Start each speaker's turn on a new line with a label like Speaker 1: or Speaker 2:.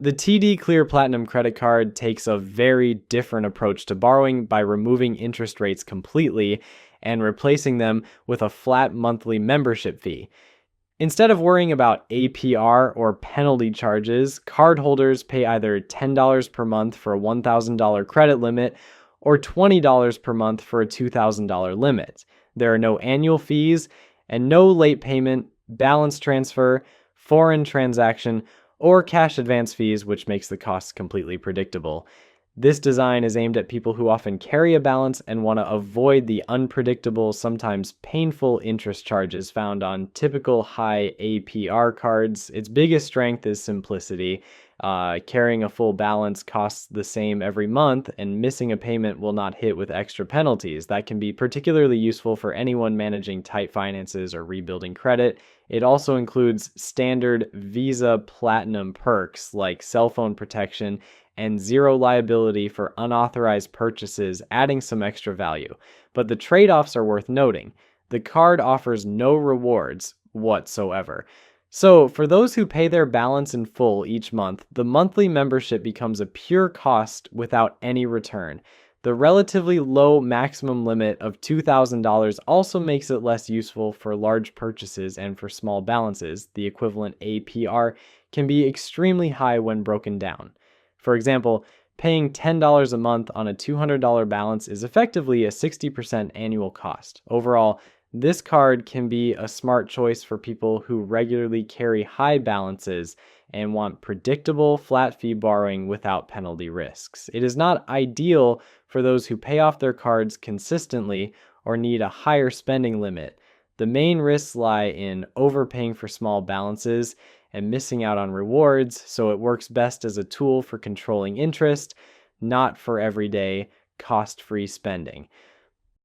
Speaker 1: The TD Clear Platinum credit card takes a very different approach to borrowing by removing interest rates completely and replacing them with a flat monthly membership fee. Instead of worrying about APR or penalty charges, cardholders pay either $10 per month for a $1,000 credit limit or $20 per month for a $2,000 limit. There are no annual fees and no late payment, balance transfer, foreign transaction, or cash advance fees, which makes the costs completely predictable. This design is aimed at people who often carry a balance and want to avoid the unpredictable, sometimes painful interest charges found on typical high APR cards. Its biggest strength is simplicity. Carrying a full balance costs the same every month, and missing a payment will not hit with extra penalties. That can be particularly useful for anyone managing tight finances or rebuilding credit. It also includes standard Visa Platinum perks like cell phone protection and zero liability for unauthorized purchases, adding some extra value. But the trade-offs are worth noting. The card offers no rewards whatsoever. So for those who pay their balance in full each month, the monthly membership becomes a pure cost without any return. The relatively low maximum limit of $2,000 also makes it less useful for large purchases, and for small balances, the equivalent APR can be extremely high when broken down. For example, paying $10 a month on a $200 balance is effectively a 60% annual cost. Overall, this card can be a smart choice for people who regularly carry high balances and want predictable flat fee borrowing without penalty risks. It is not ideal for those who pay off their cards consistently or need a higher spending limit. The main risks lie in overpaying for small balances and missing out on rewards, so it works best as a tool for controlling interest, not for everyday cost-free spending.